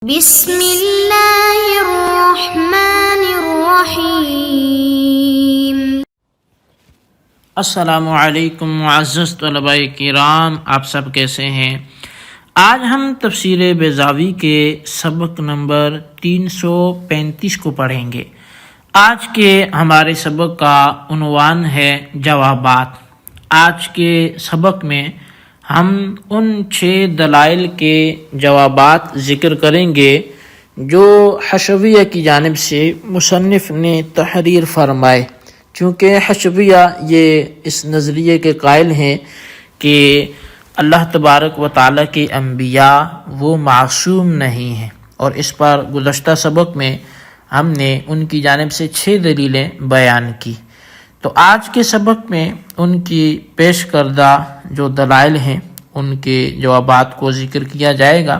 بسم اللہ الرحمن الرحیم۔ السلام علیکم معزز طلباء کرام، آپ سب کیسے ہیں؟ آج ہم تفسیر بیضاوی کے سبق نمبر 335 کو پڑھیں گے۔ آج کے ہمارے سبق کا عنوان ہے جوابات۔ آج کے سبق میں ہم ان 6 دلائل کے جوابات ذکر کریں گے جو حشویہ کی جانب سے مصنف نے تحریر فرمائے، چونکہ حشویہ یہ اس نظریے کے قائل ہیں کہ اللہ تبارک و تعالیٰ کے انبیاء وہ معصوم نہیں ہیں، اور اس پر گزشتہ سبق میں ہم نے ان کی جانب سے 6 دلیلیں بیان کی۔ تو آج کے سبق میں ان کی پیش کردہ جو دلائل ہیں ان کے جوابات کو ذکر کیا جائے گا،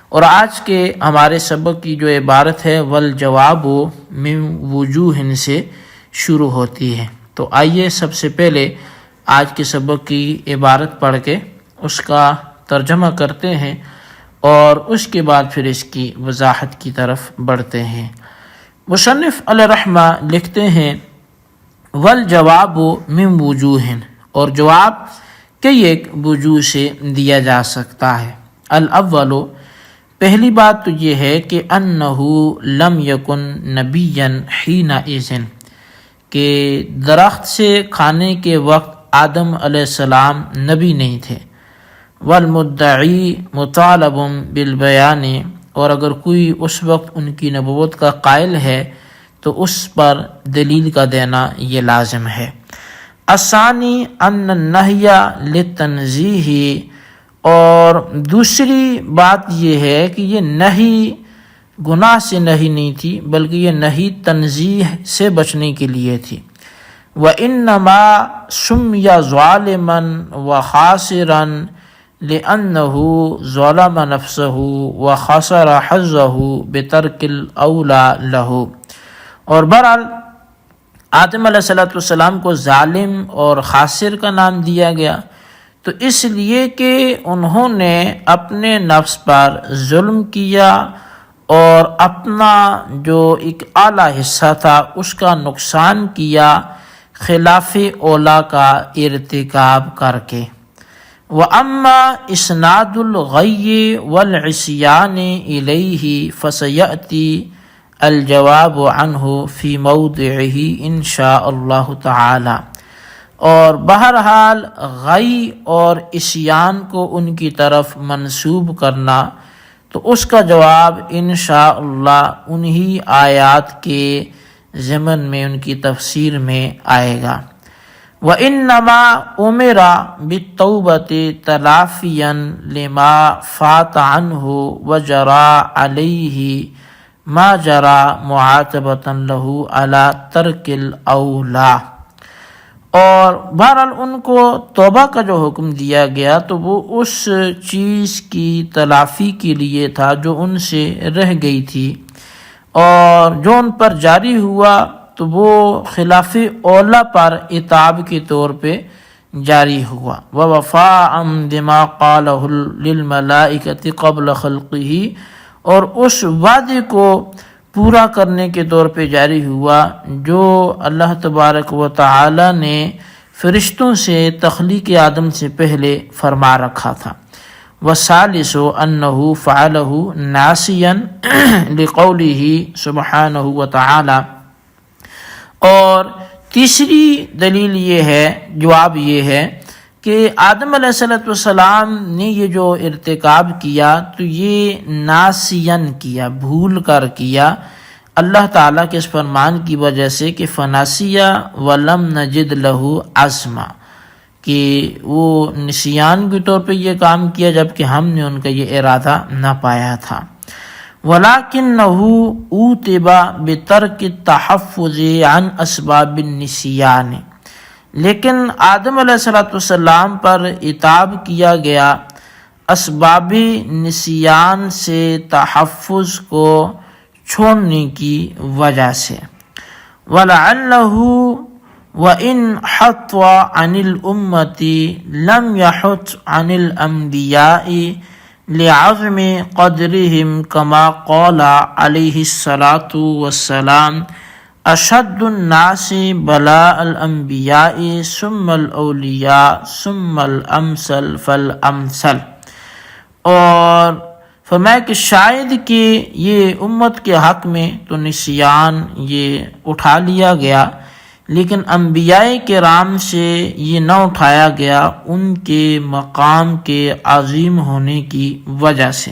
اور آج کے ہمارے سبق کی جو عبارت ہے والجواب من وجوہ سے شروع ہوتی ہے۔ تو آئیے سب سے پہلے آج کے سبق کی عبارت پڑھ کے اس کا ترجمہ کرتے ہیں، اور اس کے بعد پھر اس کی وضاحت کی طرف بڑھتے ہیں۔ مصنف علیہ رحمہ لکھتے ہیں والجواب من وجوہ، اور جواب کئی ایک وجوہ سے دیا جا سکتا ہے۔ الاول، پہلی بات تو یہ ہے کہ انہ لم یکن نبیا حینئذ، کہ درخت سے کھانے کے وقت آدم علیہ السلام نبی نہیں تھے۔ والمدعی مطالب بالبیان، اور اگر کوئی اس وقت ان کی نبوت کا قائل ہے تو اس پر دلیل کا دینا یہ لازم ہے۔ الثانی ان النہی للتنزیہ، اور دوسری بات یہ ہے کہ یہ نہی گناہ سے نہیں تھی، بلکہ یہ نہی تنزیہ سے بچنے کے لیے تھی۔ وَإِنَّمَا سُمِّيَ ظَالِمًا وَخَاسِرًا لِأَنَّهُ ظَلَمَ نَفْسَهُ وَخَسَرَ حَظَّهُ بِتَرْكِ الْأَوْلَى لَهُ، اور بہرحال آدم علیہ السلام کو ظالم اور خاسر کا نام دیا گیا تو اس لیے کہ انہوں نے اپنے نفس پر ظلم کیا اور اپنا جو ایک اعلیٰ حصہ تھا اس کا نقصان کیا خلاف اولا کا ارتکاب کر کے۔ وَأَمَّا إِسْنَادُ الْغَيِّ وَالْعِصْيَانِ إِلَيْهِ فَسَيَأْتِي الجواب عنہ فی موضعہ انشاء اللہ تعالی، اور بہرحال غی اور عصیان کو ان کی طرف منسوب کرنا تو اس کا جواب انشاءاللہ انہی آیات کے ضمن میں ان کی تفسیر میں آئے گا۔ وَإِنَّمَا أُمِرَ بِالتَّوْبَةِ تَلَافِيًا لِمَا فَاتَ عَنْهُ وَجَرَى عَلَيْهِ ما جرا معاتبۃ لہ علی ترک الاولا، اور بہرحال ان کو توبہ کا جو حکم دیا گیا تو وہ اس چیز کی تلافی کے لیے تھا جو ان سے رہ گئی تھی، اور جو ان پر جاری ہوا تو وہ خلاف اولا پر عتاب کے طور پہ جاری ہوا۔ ووفاء بما قالہ للملائکۃ قبل خلقہ، اور اس وعدے کو پورا کرنے کے طور پہ جاری ہوا جو اللہ تبارک و تعالی نے فرشتوں سے تخلیق آدم سے پہلے فرما رکھا تھا۔ والثالث انہ فعلہ ناسیا لقولہ سبحانہ و تعالی، اور تیسری دلیل یہ ہے، جواب یہ ہے کہ آدم علیہ السلام نے یہ جو ارتکاب کیا تو یہ ناسین کیا، بھول کر کیا، اللہ تعالیٰ کے اس فرمان کی وجہ سے کہ فناسیہ ولم نجد لہ عزما، کہ وہ نسیان کے طور پہ یہ کام کیا جبکہ ہم نے ان کا یہ ارادہ نہ پایا تھا۔ وَلَكِنَّهُ عُوتِبَ بِتَرْكِ التَّحَفُّظِ عَنْ أَسْبَابِ النِّسْيَانِ، لیکن آدم علیہ السلام پر عتاب کیا گیا اسباب نسیان سے تحفظ کو چھوڑنے کی وجہ سے۔ وَلَعَلَّهُ وَإِنْ حَطَّ عَنِ الْأُمَّةِ لَمْ يَحُطْ عَنِ الْأَنْبِيَاءِ لعظم قدرهم كما قال عليه الصلاة والسلام اشد الناس بلاء الانبیاء ثم الاولیاء ثم الامثل فالامثل۔ اور فرمایا کہ شاید کہ یہ امت کے حق میں تو نسیان یہ اٹھا لیا گیا، لیکن انبیاء کرام سے یہ نہ اٹھایا گیا ان کے مقام کے عظیم ہونے کی وجہ سے۔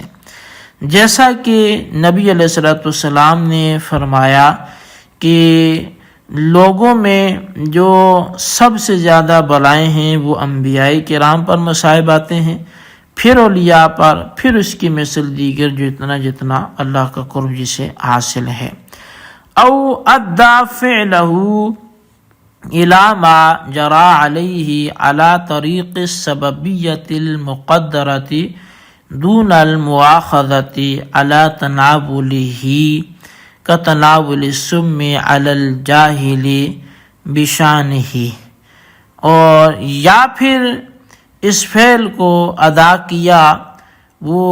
جیسا کہ نبی علیہ الصلوۃ والسلام نے فرمایا کہ لوگوں میں جو سب سے زیادہ بلائیں ہیں وہ انبیاء کرام پر مصائب آتے ہیں، پھر اولیاء پر، پھر اس کی مثل دیگر جتنا جتنا اللہ کا قرب جسے حاصل ہے۔ او ادى فعله الى ما جرى عليه على طريق السببية المقدرة دون المؤاخذة على تناوله كتناول السم على الجاهل بشانه، اور یا پھر اس فعل کو ادا کیا وہ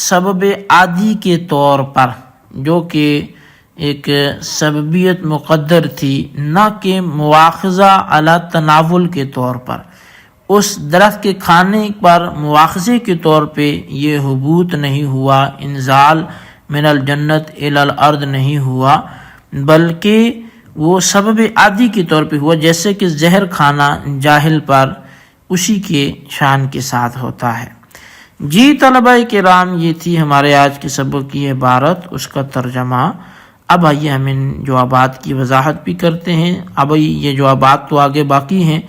سبب عادی کے طور پر، جو کہ ایک سببیت مقدر تھی، نہ کہ مواخذہ علی تناول کے طور پر، اس درخت کے کھانے پر مواخذے کے طور پہ یہ حبوط نہیں ہوا، انزال من الجنت الی الارض نہیں ہوا، بلکہ وہ سبب عادی کے طور پہ ہوا، جیسے کہ زہر کھانا جاہل پر اسی کے شان کے ساتھ ہوتا ہے۔ جی طلبہ کرام، یہ تھی ہمارے آج کے سبق کی عبارت، اس کا ترجمہ۔ اب آئیے ہم ان جوابات کی وضاحت بھی کرتے ہیں۔ اب یہ جوابات تو آگے باقی ہیں،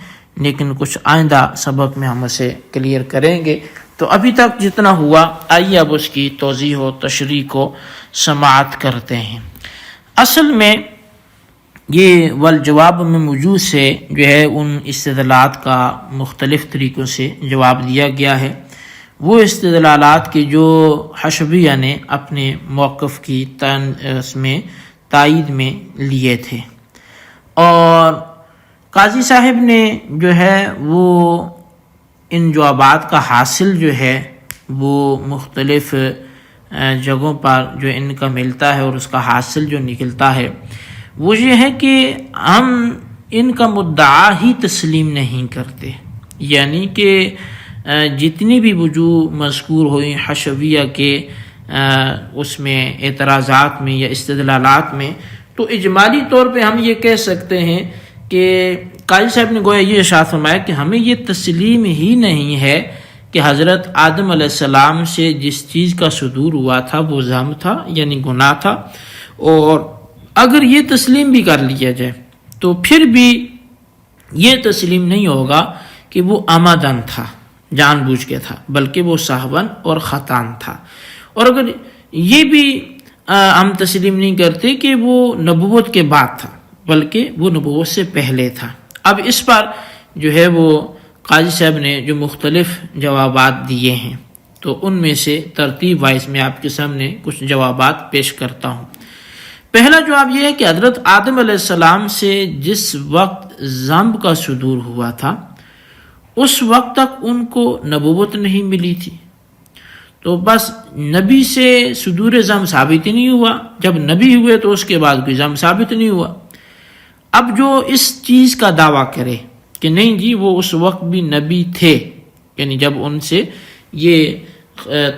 لیکن کچھ آئندہ سبق میں ہم اسے کلیئر کریں گے۔ تو ابھی تک جتنا ہوا آئیے اب اس کی توضیح و تشریح کو سماعت کرتے ہیں۔ اصل میں یہ والجواب میں موجود سے جو ہے ان استدلالات کا مختلف طریقوں سے جواب دیا گیا ہے، وہ استدلالات کے جو حشویہ نے اپنے موقف کی اس میں تائید میں لیے تھے، اور قاضی صاحب نے جو ہے وہ ان جوابات کا حاصل جو ہے وہ مختلف جگہوں پر جو ان کا ملتا ہے، اور اس کا حاصل جو نکلتا ہے وہ یہ ہے کہ ہم ان کا مدعا ہی تسلیم نہیں کرتے، یعنی کہ جتنی بھی وجوہ مذکور ہوئی حشویہ کے اس میں اعتراضات میں یا استدلالات میں، تو اجمالی طور پہ ہم یہ کہہ سکتے ہیں کہ قاضی صاحب نے گویا یہ ارشاد فرمایا کہ ہمیں یہ تسلیم ہی نہیں ہے کہ حضرت آدم علیہ السلام سے جس چیز کا صدور ہوا تھا وہ ذم تھا، یعنی گناہ تھا، اور اگر یہ تسلیم بھی کر لیا جائے تو پھر بھی یہ تسلیم نہیں ہوگا کہ وہ عمدن تھا، جان بوجھ کے تھا، بلکہ وہ سہون اور خطان تھا۔ اور اگر یہ بھی ہم تسلیم نہیں کرتے کہ وہ نبوت کے بعد تھا، بلکہ وہ نبوت سے پہلے تھا۔ اب اس پر جو ہے وہ قاضی صاحب نے جو مختلف جوابات دیے ہیں، تو ان میں سے ترتیب وائز میں آپ کے سامنے کچھ جوابات پیش کرتا ہوں۔ پہلا جواب یہ ہے کہ حضرت آدم علیہ السلام سے جس وقت ذنب کا صدور ہوا تھا اس وقت تک ان کو نبوت نہیں ملی تھی، تو بس نبی سے صدور ذنب ثابت ہی نہیں ہوا، جب نبی ہوئے تو اس کے بعد کوئی ذنب ثابت نہیں ہوا۔ اب جو اس چیز کا دعویٰ کرے کہ نہیں جی وہ اس وقت بھی نبی تھے، یعنی جب ان سے یہ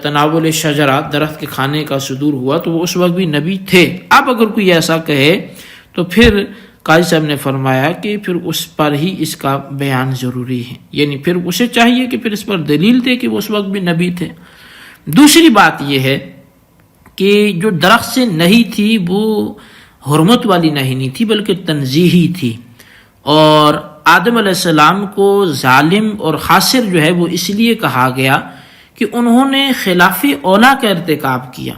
تناول شجرہ درخت کے کھانے کا صدور ہوا تو وہ اس وقت بھی نبی تھے، اب اگر کوئی ایسا کہے تو پھر قاضی صاحب نے فرمایا کہ پھر اس پر ہی اس کا بیان ضروری ہے، یعنی پھر اسے چاہیے کہ پھر اس پر دلیل دے کہ وہ اس وقت بھی نبی تھے۔ دوسری بات یہ ہے کہ جو درخت سے نہی تھی وہ حرمت والی نہی نہیں تھی بلکہ تنزیہی تھی، اور آدم علیہ السلام کو ظالم اور خاسر جو ہے وہ اس لیے کہا گیا کہ انہوں نے خلاف اولا کا ارتکاب کیا،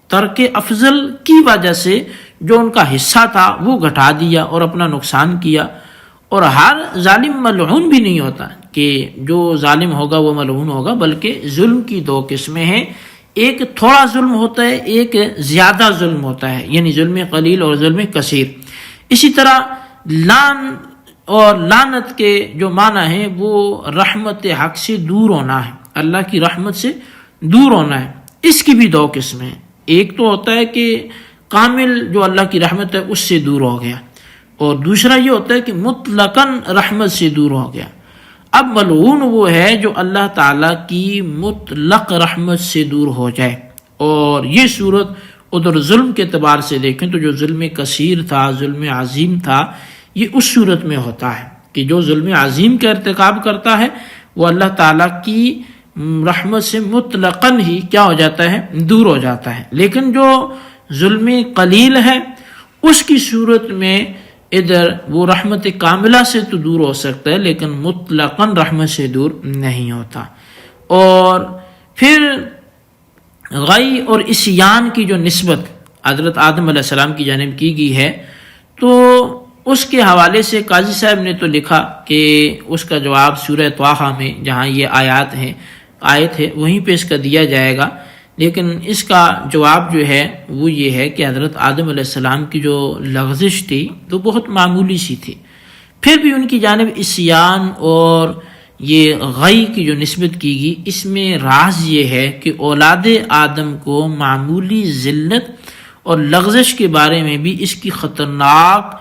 ترک افضل کی وجہ سے جو ان کا حصہ تھا وہ گھٹا دیا اور اپنا نقصان کیا۔ اور ہر ظالم ملعون بھی نہیں ہوتا کہ جو ظالم ہوگا وہ ملعون ہوگا، بلکہ ظلم کی دو قسمیں ہیں، ایک تھوڑا ظلم ہوتا ہے، ایک زیادہ ظلم ہوتا ہے، یعنی ظلم قلیل اور ظلم کثیر۔ اسی طرح لعن اور لعنت کے جو معنی ہیں وہ رحمت حق سے دور ہونا ہے، اللہ کی رحمت سے دور ہونا ہے، اس کی بھی 2 قسمیں ہیں۔ ایک تو ہوتا ہے کہ کامل جو اللہ کی رحمت ہے اس سے دور ہو گیا، اور دوسرا یہ ہوتا ہے کہ مطلقاً رحمت سے دور ہو گیا۔ اب ملعون وہ ہے جو اللہ تعالیٰ کی مطلق رحمت سے دور ہو جائے، اور یہ صورت ادھر ظلم کے اعتبار سے دیکھیں تو جو ظلم کثیر تھا، ظلم عظیم تھا، یہ اس صورت میں ہوتا ہے کہ جو ظلم عظیم کا ارتکاب کرتا ہے وہ اللہ تعالیٰ کی رحمت سے مطلقاً ہی کیا ہو جاتا ہے، دور ہو جاتا ہے۔ لیکن جو ظلم قلیل ہے اس کی صورت میں ادھر وہ رحمت کاملہ سے تو دور ہو سکتا ہے لیکن مطلقاً رحمت سے دور نہیں ہوتا۔ اور پھر غی اور عصیان کی جو نسبت حضرت آدم علیہ السلام کی جانب کی گئی ہے، تو اس کے حوالے سے قاضی صاحب نے تو لکھا کہ اس کا جواب سورہ طٰہٰ میں جہاں یہ آیت ہے وہیں پہ اس کا دیا جائے گا، لیکن اس کا جواب جو ہے وہ یہ ہے کہ حضرت آدم علیہ السلام کی جو لغزش تھی تو بہت معمولی سی تھی، پھر بھی ان کی جانب عصیان اور یہ غی کی جو نسبت کی گئی، اس میں راز یہ ہے کہ اولاد آدم کو معمولی ذلت اور لغزش کے بارے میں بھی اس کی خطرناک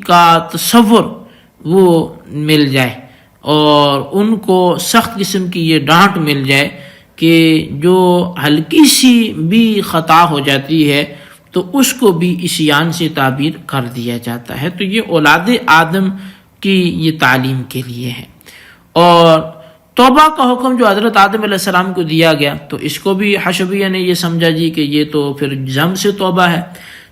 کا تصور وہ مل جائے، اور ان کو سخت قسم کی یہ ڈانٹ مل جائے کہ جو ہلکی سی بھی خطا ہو جاتی ہے تو اس کو بھی عصیان سے تعبیر کر دیا جاتا ہے۔ تو یہ اولاد آدم کی یہ تعلیم کے لیے ہے۔ اور توبہ کا حکم جو حضرت آدم علیہ السلام کو دیا گیا تو اس کو بھی حشبیہ نے یہ سمجھا جی کہ یہ تو پھر جم سے توبہ ہے،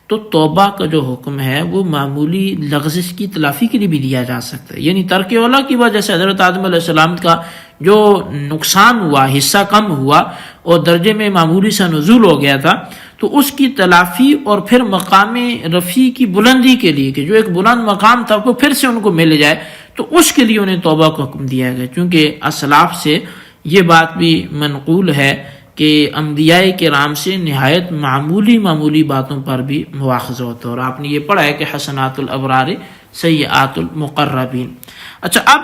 تو توبہ کا جو حکم ہے وہ معمولی لغزش کی تلافی کے لیے بھی دیا جا سکتا ہے، یعنی ترک اولیٰ کی وجہ سے حضرت آدم علیہ السلام کا جو نقصان ہوا، حصہ کم ہوا اور درجے میں معمولی سا نزول ہو گیا تھا، تو اس کی تلافی اور پھر مقام رفیع کی بلندی کے لیے کہ جو ایک بلند مقام تھا وہ پھر سے ان کو مل جائے، تو اس کے لیے انہیں توبہ کا حکم دیا گیا، چونکہ اسلاف سے یہ بات بھی منقول ہے کہ انبیاء کرام سے نہایت معمولی باتوں پر بھی مواخذہ ہوتا ہے، اور آپ نے یہ پڑھا ہے کہ حسنات الابرار سیئات المقربین۔ اچھا، اب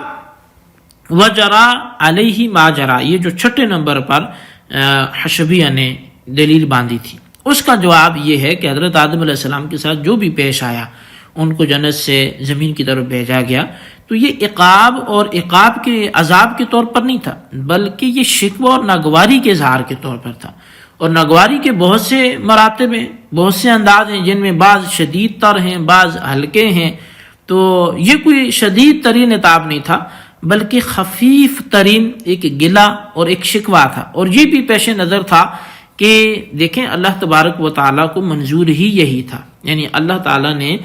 وجرا علیہ ما جرا، یہ جو 6 نمبر پر حشبیہ نے دلیل باندھی تھی، اس کا جواب یہ ہے کہ حضرت آدم علیہ السلام کے ساتھ جو بھی پیش آیا، ان کو جنت سے زمین کی طرف بھیجا گیا، تو یہ عقاب کے عذاب کے طور پر نہیں تھا، بلکہ یہ شکوہ اور ناگواری کے اظہار کے طور پر تھا، اور ناگواری کے بہت سے مراتب ہیں، بہت سے انداز ہیں، جن میں بعض شدید تر ہیں، بعض ہلکے ہیں، تو یہ کوئی شدید ترین عتاب نہیں تھا بلکہ خفیف ترین ایک گلہ اور ایک شکوہ تھا، اور یہ بھی پیش نظر تھا کہ دیکھیں اللہ تبارک و تعالیٰ کو منظور ہی یہی تھا، یعنی اللہ تعالیٰ نے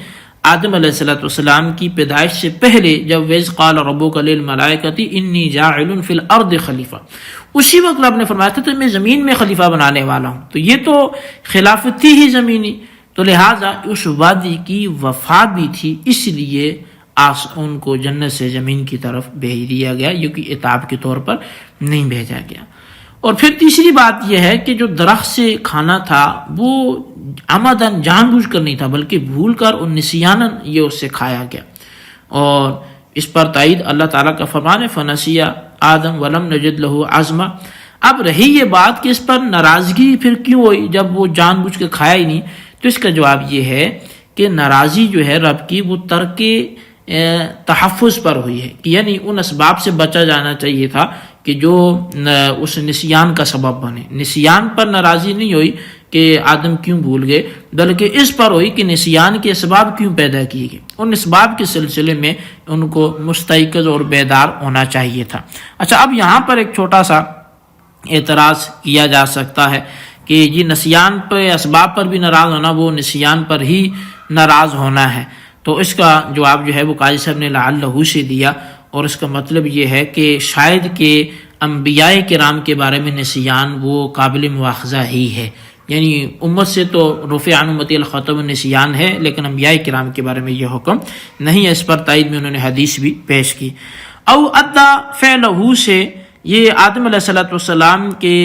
آدم علیہ السلام کی پیدائش سے پہلے جب وَإِذْ قَالَ رَبُّكَ لِلْمَلَائِكَةِ إِنِّي جَاعِلٌ فِي الْأَرْضِ خلیفہ، اسی وقت آپ نے فرمایا تھا تو میں زمین میں خلیفہ بنانے والا ہوں، تو یہ تو خلافتی ہی زمینی، تو لہٰذا اس وعدے کی وفا بھی تھی، اس لیے ان کو جنت سے زمین کی طرف بھیج دیا گیا، یہ کہ عتاب کے طور پر نہیں بھیجا گیا۔ اور پھر تیسری بات یہ ہے کہ جو درخت سے کھانا تھا وہ عمدن جان بوجھ کر نہیں تھا بلکہ بھول کر اور نسیانن یہ اس سے کھایا گیا، اور اس پر تائید اللہ تعالیٰ کا فرمان ہے فنسی آدم ولم نجد لہ عزما۔ اب رہی یہ بات کہ اس پر ناراضگی پھر کیوں ہوئی جب وہ جان بوجھ کے کھایا ہی نہیں، تو اس کا جواب یہ ہے کہ ناراضی جو ہے رب کی وہ ترک تحفظ پر ہوئی ہے، کہ یعنی ان اسباب سے بچا جانا چاہیے تھا کہ جو اس نسیان کا سبب بنے۔ نسیان پر ناراضی نہیں ہوئی کہ آدم کیوں بھول گئے، بلکہ اس پر ہوئی کہ نسیان کے اسباب کیوں پیدا کیے گئے، ان اسباب کے سلسلے میں ان کو مستيقظ اور بیدار ہونا چاہیے تھا۔ اچھا، اب یہاں پر ایک چھوٹا سا اعتراض کیا جا سکتا ہے کہ یہ نسیان پہ اسباب پر بھی ناراض ہونا وہ نسیان پر ہی ناراض ہونا ہے، تو اس کا جواب جو ہے وہ قاضی صاحب نے لعلہ سے دیا، اور اس کا مطلب یہ ہے کہ شاید کہ انبیاء کرام کے بارے میں نسیان وہ قابل مواخذہ ہی ہے، یعنی امت سے تو رفع عن امتی الخطأ والنسیان ہے، لیکن انبیاء کرام کے بارے میں یہ حکم نہیں ہے۔ اس پر تائید میں انہوں نے حدیث بھی پیش کی۔ او ادا فعلہ سے یہ آدم علیہ السلام کے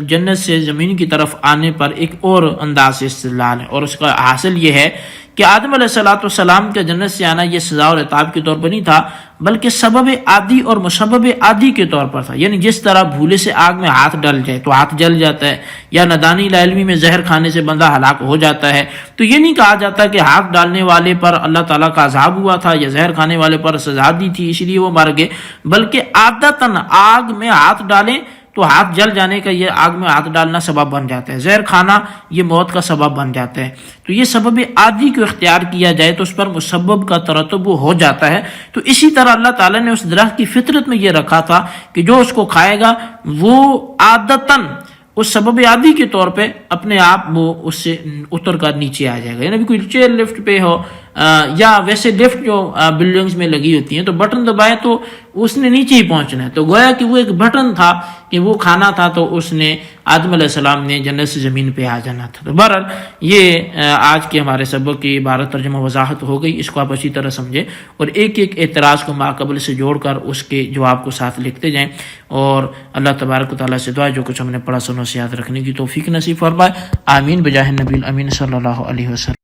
جنت سے زمین کی طرف آنے پر ایک اور انداز سے استدلال ہے، اور اس کا حاصل یہ ہے کہ آدم علیہ السلام کا جنت سے آنا یہ سزا اور عتاب کے طور پر نہیں تھا، بلکہ سبب عادی اور مسبب عادی کے طور پر تھا. یعنی جس طرح بھولے سے آگ میں ہاتھ ڈل جائے تو ہاتھ جل جاتا ہے، یا ندانی لا علمی میں زہر کھانے سے بندہ ہلاک ہو جاتا ہے، تو یہ نہیں کہا جاتا کہ ہاتھ ڈالنے والے پر اللہ تعالیٰ کا عذاب ہوا تھا یا زہر کھانے والے پر سزا دی تھی اس لیے وہ مر گئے، بلکہ عادتاً آگ میں ہاتھ ڈالیں تو ہاتھ جل جانے کا، یہ آگ میں ہاتھ ڈالنا سبب بن جاتا ہے، زہر کھانا یہ موت کا سبب بن جاتا ہے. تو یہ سبب عادی کو اختیار کیا جائے تو اس پر مسبب کا ترتب ہو جاتا ہے. تو اسی طرح اللہ تعالیٰ نے اس درخت کی فطرت میں یہ رکھا تھا کہ جو اس کو کھائے گا وہ عادتاً اس سبب عادی کے طور پہ اپنے آپ وہ اس سے اتر کر نیچے آ جائے گا. یعنی کوئی چیئر لفٹ پہ ہو یا ویسے لفٹ جو بلڈنگز میں لگی ہوتی ہیں تو بٹن دبائے تو اس نے نیچے ہی پہنچنا ہے، تو گویا کہ وہ ایک بٹن تھا کہ وہ کھانا تھا تو اس نے آدم علیہ السلام نے جنت سے زمین پہ آ جانا تھا. تو بہرحال یہ آج کے ہمارے سبق کی عبارت ترجمہ وضاحت ہو گئی، اس کو آپ اچھی طرح سمجھیں اور ایک ایک اعتراض کو ماقبل سے جوڑ کر اس کے جواب کو ساتھ لکھتے جائیں. اور اللہ تبارک و تعالیٰ سے دعا جو کچھ ہم نے پڑھا سنو سے یاد رکھنے کی توفیق نصیب فرمائے. آمین بجاہ نبی الامین صلی اللہ علیہ وسلم.